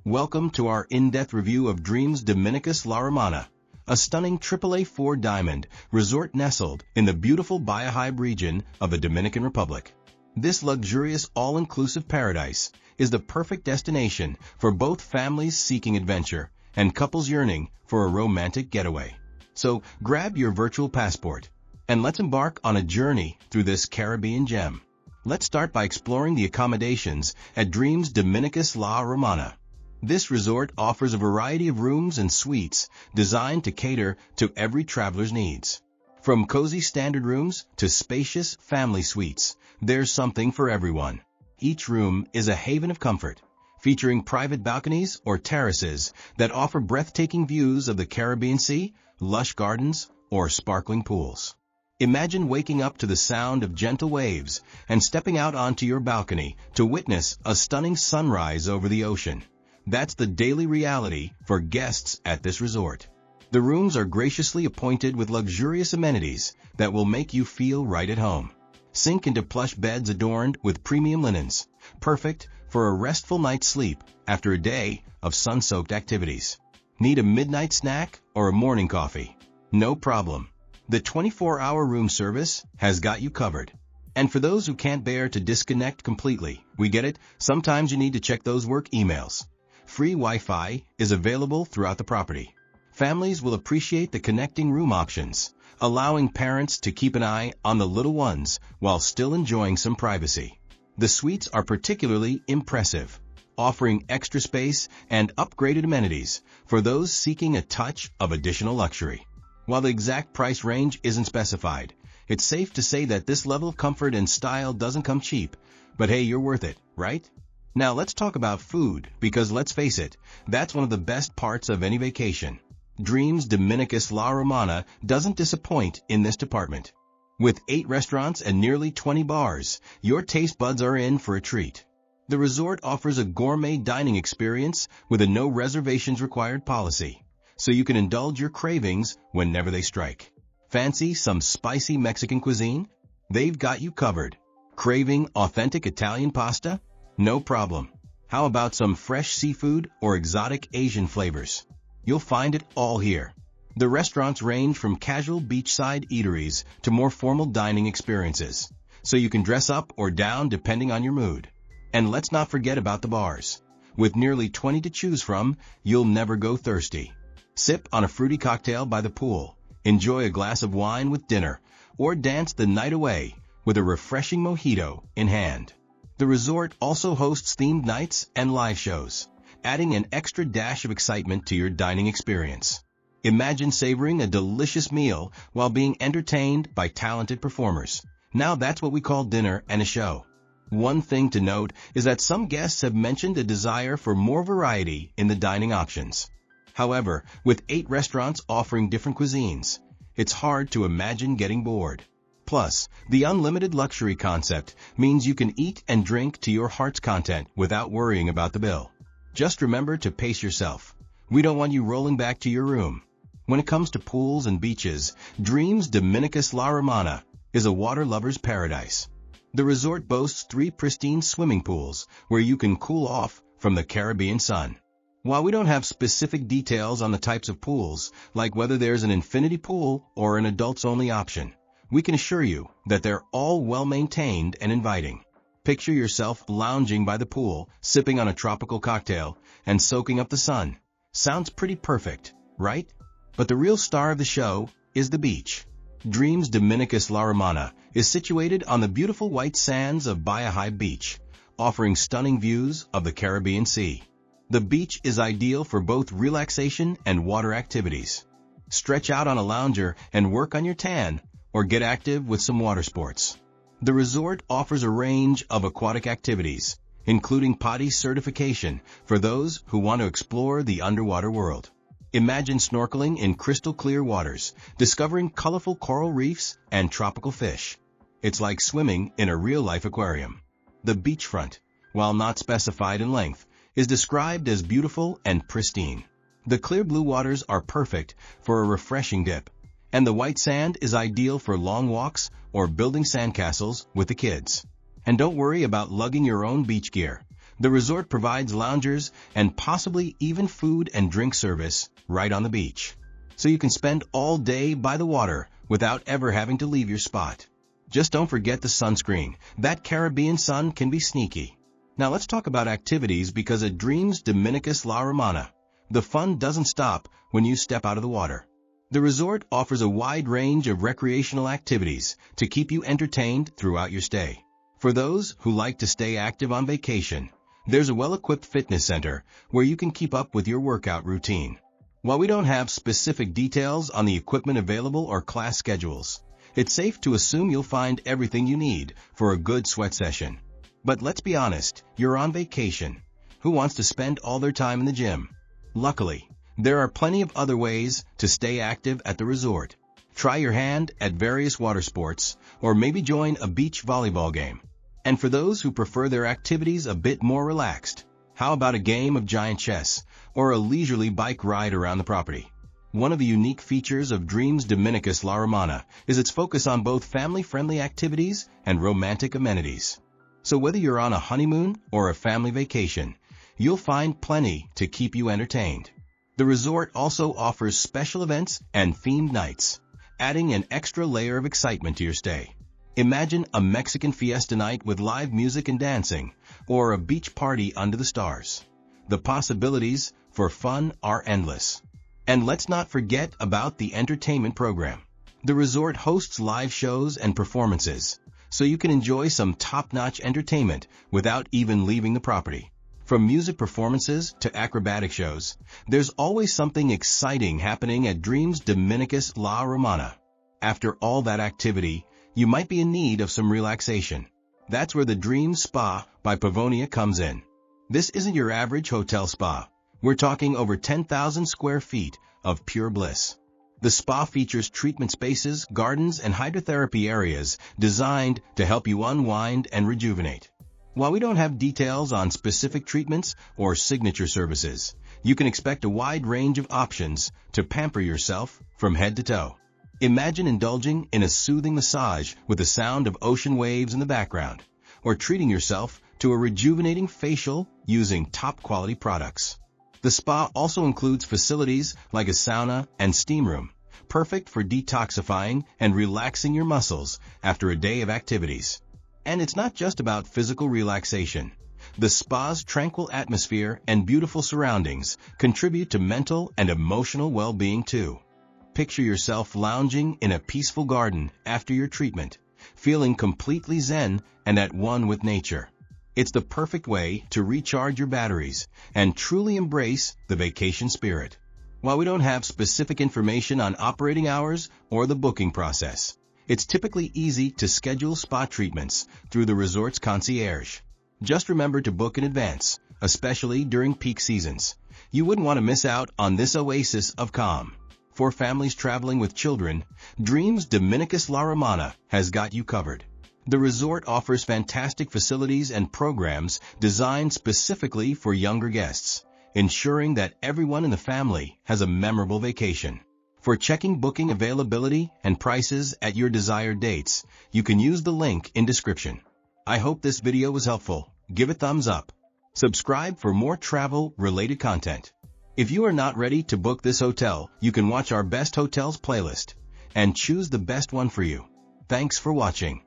Welcome to our in-depth review of Dreams Dominicus La Romana, a stunning AAA Four Diamond resort nestled in the beautiful Bahia region of the Dominican Republic. This luxurious all-inclusive paradise is the perfect destination for both families seeking adventure and couples yearning for a romantic getaway. So grab your virtual passport and let's embark on a journey through this Caribbean gem. Let's start by exploring the accommodations at Dreams Dominicus La Romana. This resort offers a variety of rooms and suites designed to cater to every traveler's needs. From cozy standard rooms to spacious family suites, there's something for everyone. Each room is a haven of comfort, featuring private balconies or terraces that offer breathtaking views of the Caribbean Sea, lush gardens, or sparkling pools. Imagine waking up to the sound of gentle waves and stepping out onto your balcony to witness a stunning sunrise over the ocean. That's the daily reality for guests at this resort. The rooms are graciously appointed with luxurious amenities that will make you feel right at home. Sink into plush beds adorned with premium linens, perfect for a restful night's sleep after a day of sun-soaked activities. Need a midnight snack or a morning coffee? No problem. The 24-hour room service has got you covered. And for those who can't bear to disconnect completely, we get it, sometimes you need to check those work emails. Free Wi-Fi is available throughout the property. Families will appreciate the connecting room options, allowing parents to keep an eye on the little ones while still enjoying some privacy. The suites are particularly impressive, offering extra space and upgraded amenities for those seeking a touch of additional luxury. While the exact price range isn't specified, it's safe to say that this level of comfort and style doesn't come cheap, but hey, you're worth it, right? Now let's talk about food, because let's face it, that's one of the best parts of any vacation. Dreams Dominicus La Romana doesn't disappoint in this department. With 8 restaurants and nearly 20 bars, your taste buds are in for a treat. The resort offers a gourmet dining experience with a no reservations required policy, so you can indulge your cravings whenever they strike. Fancy some spicy Mexican cuisine? They've got you covered. Craving authentic Italian pasta? No problem. How about some fresh seafood or exotic Asian flavors? You'll find it all here. The restaurants range from casual beachside eateries to more formal dining experiences, so you can dress up or down depending on your mood. And let's not forget about the bars. With nearly 20 to choose from, you'll never go thirsty. Sip on a fruity cocktail by the pool, enjoy a glass of wine with dinner, or dance the night away with a refreshing mojito in hand. The resort also hosts themed nights and live shows, adding an extra dash of excitement to your dining experience. Imagine savoring a delicious meal while being entertained by talented performers. Now that's what we call dinner and a show. One thing to note is that some guests have mentioned a desire for more variety in the dining options. However, with 8 restaurants offering different cuisines, it's hard to imagine getting bored. Plus, the unlimited luxury concept means you can eat and drink to your heart's content without worrying about the bill. Just remember to pace yourself. We don't want you rolling back to your room. When it comes to pools and beaches, Dreams Dominicus La Romana is a water lover's paradise. The resort boasts 3 pristine swimming pools where you can cool off from the Caribbean sun. While we don't have specific details on the types of pools, like whether there's an infinity pool or an adults-only option, we can assure you that they're all well-maintained and inviting. Picture yourself lounging by the pool, sipping on a tropical cocktail, and soaking up the sun. Sounds pretty perfect, right? But the real star of the show is the beach. Dreams Dominicus La Romana is situated on the beautiful white sands of Bahia Beach, offering stunning views of the Caribbean Sea. The beach is ideal for both relaxation and water activities. Stretch out on a lounger and work on your tan, or get active with some water sports. The resort offers a range of aquatic activities, including potty certification for those who want to explore the underwater world. Imagine snorkeling in crystal clear waters, discovering colorful coral reefs and tropical fish. It's like swimming in a real-life aquarium. The beachfront, while not specified in length, is described as beautiful and pristine. The clear blue waters are perfect for a refreshing dip, and the white sand is ideal for long walks or building sandcastles with the kids. And don't worry about lugging your own beach gear. The resort provides loungers and possibly even food and drink service right on the beach, so you can spend all day by the water without ever having to leave your spot. Just don't forget the sunscreen. That Caribbean sun can be sneaky. Now let's talk about activities, because at Dreams Dominicus La Romana, the fun doesn't stop when you step out of the water. The resort offers a wide range of recreational activities to keep you entertained throughout your stay. For those who like to stay active on vacation, there's a well-equipped fitness center where you can keep up with your workout routine. While we don't have specific details on the equipment available or class schedules, it's safe to assume you'll find everything you need for a good sweat session. But let's be honest, you're on vacation. Who wants to spend all their time in the gym? Luckily, there are plenty of other ways to stay active at the resort. Try your hand at various water sports, or maybe join a beach volleyball game. And for those who prefer their activities a bit more relaxed, how about a game of giant chess or a leisurely bike ride around the property? One of the unique features of Dreams Dominicus La Romana is its focus on both family-friendly activities and romantic amenities. So whether you're on a honeymoon or a family vacation, you'll find plenty to keep you entertained. The resort also offers special events and themed nights, adding an extra layer of excitement to your stay. Imagine a Mexican fiesta night with live music and dancing, or a beach party under the stars. The possibilities for fun are endless. And let's not forget about the entertainment program. The resort hosts live shows and performances, so you can enjoy some top-notch entertainment without even leaving the property. From music performances to acrobatic shows, there's always something exciting happening at Dreams Dominicus La Romana. After all that activity, you might be in need of some relaxation. That's where the Dreams Spa by Pavonia comes in. This isn't your average hotel spa. We're talking over 10,000 square feet of pure bliss. The spa features treatment spaces, gardens, and hydrotherapy areas designed to help you unwind and rejuvenate. While we don't have details on specific treatments or signature services, you can expect a wide range of options to pamper yourself from head to toe. Imagine indulging in a soothing massage with the sound of ocean waves in the background, or treating yourself to a rejuvenating facial using top-quality products. The spa also includes facilities like a sauna and steam room, perfect for detoxifying and relaxing your muscles after a day of activities. And it's not just about physical relaxation. The spa's tranquil atmosphere and beautiful surroundings contribute to mental and emotional well-being too. Picture yourself lounging in a peaceful garden after your treatment, feeling completely zen and at one with nature. It's the perfect way to recharge your batteries and truly embrace the vacation spirit. While we don't have specific information on operating hours or the booking process, it's typically easy to schedule spa treatments through the resort's concierge. Just remember to book in advance, especially during peak seasons. You wouldn't want to miss out on this oasis of calm. For families traveling with children, Dreams Dominicus La Romana has got you covered. The resort offers fantastic facilities and programs designed specifically for younger guests, ensuring that everyone in the family has a memorable vacation. For checking booking availability and prices at your desired dates, you can use the link in description. I hope this video was helpful. Give a thumbs up. Subscribe for more travel-related content. If you are not ready to book this hotel, you can watch our Best Hotels playlist and choose the best one for you. Thanks for watching.